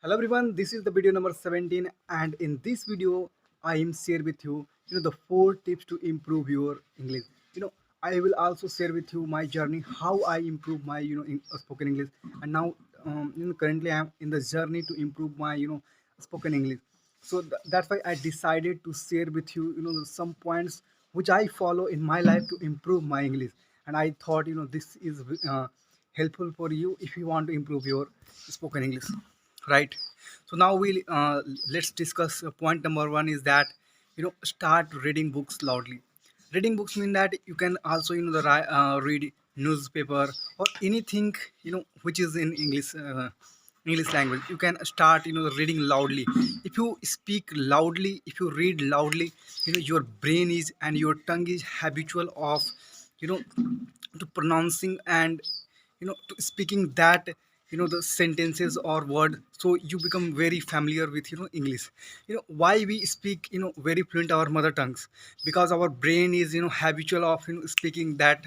Hello everyone, this is the video number 17 and in this video I am share with you the 4 tips to improve your English. I will also share with you my journey how I improve my spoken English, and now currently I am in the journey to improve my spoken English. So that's why I decided to share with you some points which I follow in my life to improve my English, and I thought this is helpful for you if you want to improve your spoken English, right? So now let's discuss point number one is that start reading books loudly. Reading books mean that you can also read newspaper or anything which is in English language. You can start reading loudly. If you speak loudly, if you read loudly, your brain is and your tongue is habitual of you know to pronouncing and to speaking that the sentences or word, so you become very familiar with English. Why we speak very fluent our mother tongues? Because our brain is habitual of speaking that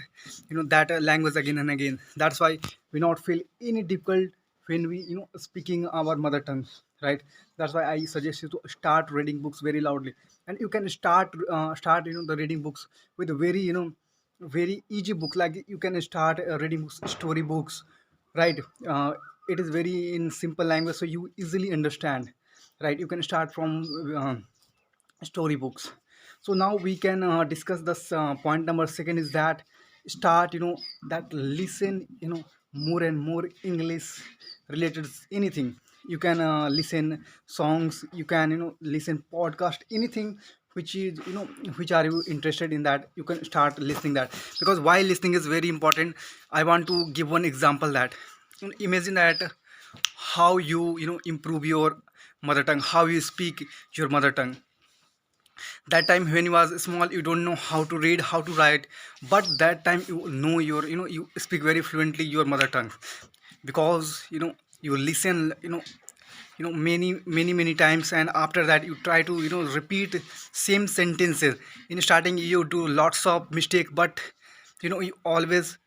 language again and again. That's why we not feel any difficult when we speaking our mother tongue, right? That's why I suggest you to start reading books very loudly. And you can start the reading books with a very easy book. Like you can start reading books, story books, right? It is very in simple language, so you easily understand, right? You can start from storybooks. So now we can discuss this point number second is that start that listen more and more English related anything. You can listen songs, you can listen podcast, anything which is which are you interested in, that you can start listening that. Because why listening is very important, I want to give one example. That imagine that how you improve your mother tongue, how you speak your mother tongue. That time when you was small, you don't know how to read, how to write, but that time you know you speak very fluently your mother tongue. Because you listen many times, and after that you try to repeat same sentences. In starting you do lots of mistake, but you always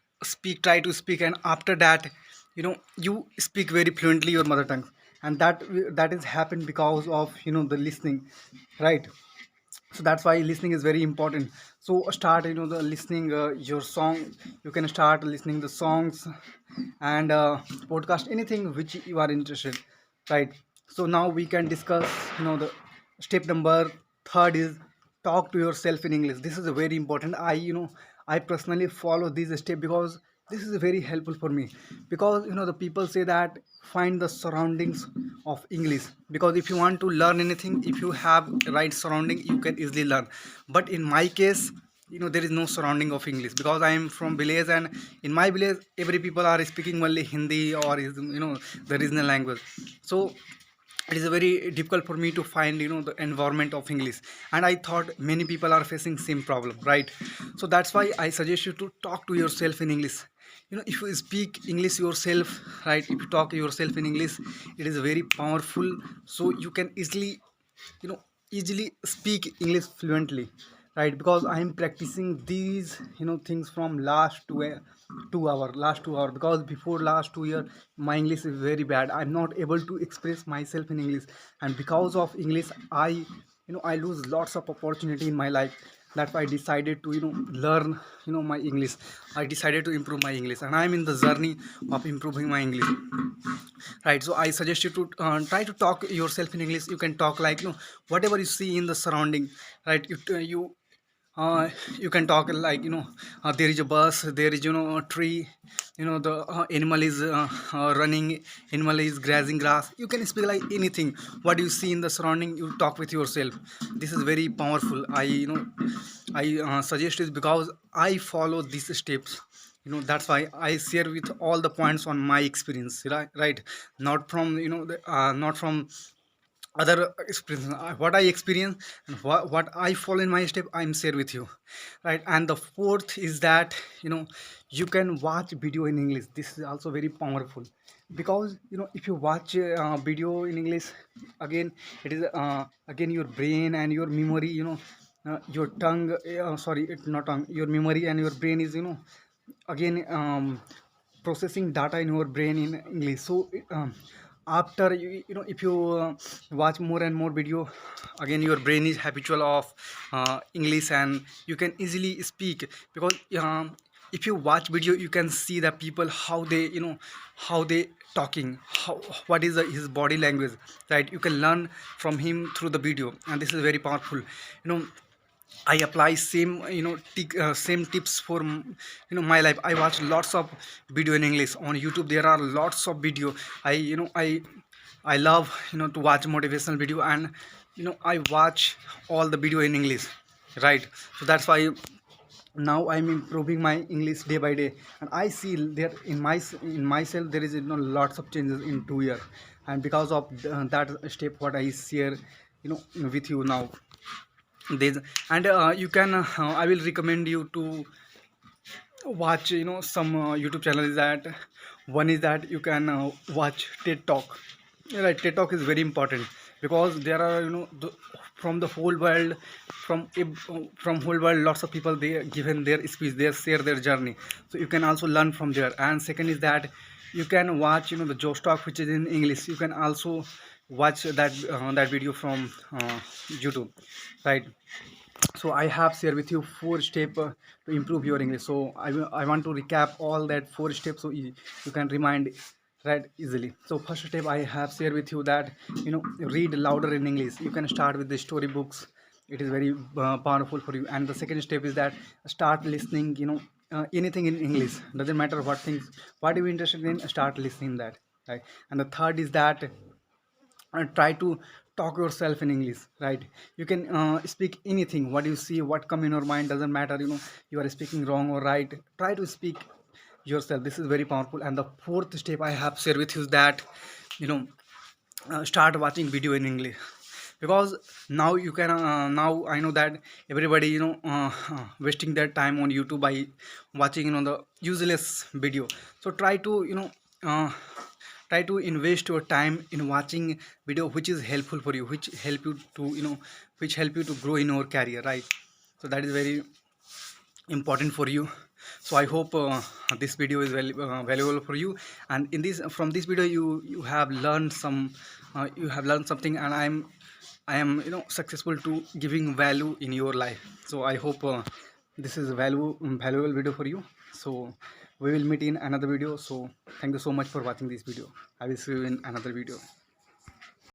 try to speak, and after that you speak very fluently your mother tongue. And that is happened because of the listening, right? So that's why listening is very important. So start the listening your song. You can start listening the songs and podcast, anything which you are interested, right? So now we can discuss the step number third is talk to yourself in English. This is a very important. I personally follow this step because this is very helpful for me. Because the people say that find the surroundings of English. Because if you want to learn anything, if you have right surrounding, you can easily learn. But in my case, there is no surrounding of English, because I am from village, and in my village every people are speaking only Hindi or is the regional language. So it is very difficult for me to find the environment of English. And I thought many people are facing same problem, right? So that's why I suggest you to talk to yourself in English. If you speak English yourself, right, if you talk yourself in English, it is very powerful. So you can you know easily speak English fluently, right? Because I am practicing these things from last 2 hour. Because before last 2 year my English is very bad. I'm not able to express myself in English, and because of English I lose lots of opportunity in my life. That's why I decided to learn my English. I decided to improve my English, and I'm in the journey of improving my English, right? So I suggest you to try to talk yourself in English. You can talk like whatever you see in the surrounding, right? You can talk like there is a bus, there is a tree, the animal is running, animal is grazing grass. You can speak like anything what you see in the surrounding. You talk with yourself. This is very powerful. I suggest this because I follow these steps. That's why I share with all the points on my experience, right? Not from not from other experience. What I experience and what I follow in my step, I'm share with you, right? And the fourth is that you can watch video in English. This is also very powerful. Because if you watch video in English, again it is again your brain and your memory, your tongue, sorry, it's not tongue, your memory and your brain is again processing data in your brain in English. So after if you watch more and more video, again your brain is habitual of English, and you can easily speak. Because if you watch video, you can see the people how they how they talking, how what is his body language, right? You can learn from him through the video, and this is very powerful. I apply same same tips for my life. I watch lots of video in English on YouTube. There are lots of video. I love to watch motivational video, and I watch all the video in English, right? So that's why now I'm improving my English day by day, and I see there in myself there is lots of changes in 2 years. And because of that step what I share with you now. There's, and you can I will recommend you to watch some YouTube channels. That one is that you can watch TED Talk. Right, TED Talk is very important, because there are from the whole world, from whole world, lots of people, they given their speech, they share their journey, so you can also learn from there. And second is that you can watch the Joe Talk, which is in English. You can also watch that video from YouTube, right? So I have shared with you 4 steps to improve your English. So I want to recap all that 4 steps, so you can remind right easily. So first step I have shared with you that read louder in English. You can start with the storybooks. It is very powerful for you. And the second step is that start listening, anything in English, doesn't matter what you interested in, start listening that, right? And the third is that and try to talk yourself in English, right? You can speak anything, what you see, what come in your mind, doesn't matter, you are speaking wrong or right, try to speak yourself. This is very powerful. And the fourth step I have shared with you is that you know start watching video in English. Because now you can now I know that everybody wasting their time on YouTube by watching the useless video. So uh, try to invest your time in watching video which is helpful for you, which help you to which help you to grow in your career, right? So that is very important for you. So I hope this video is valuable for you. And in this from this video you have learned something, and I am successful to giving value in your life. So I hope this is valuable video for you. So we will meet in another video. So thank you so much for watching this video. I will see you in another video.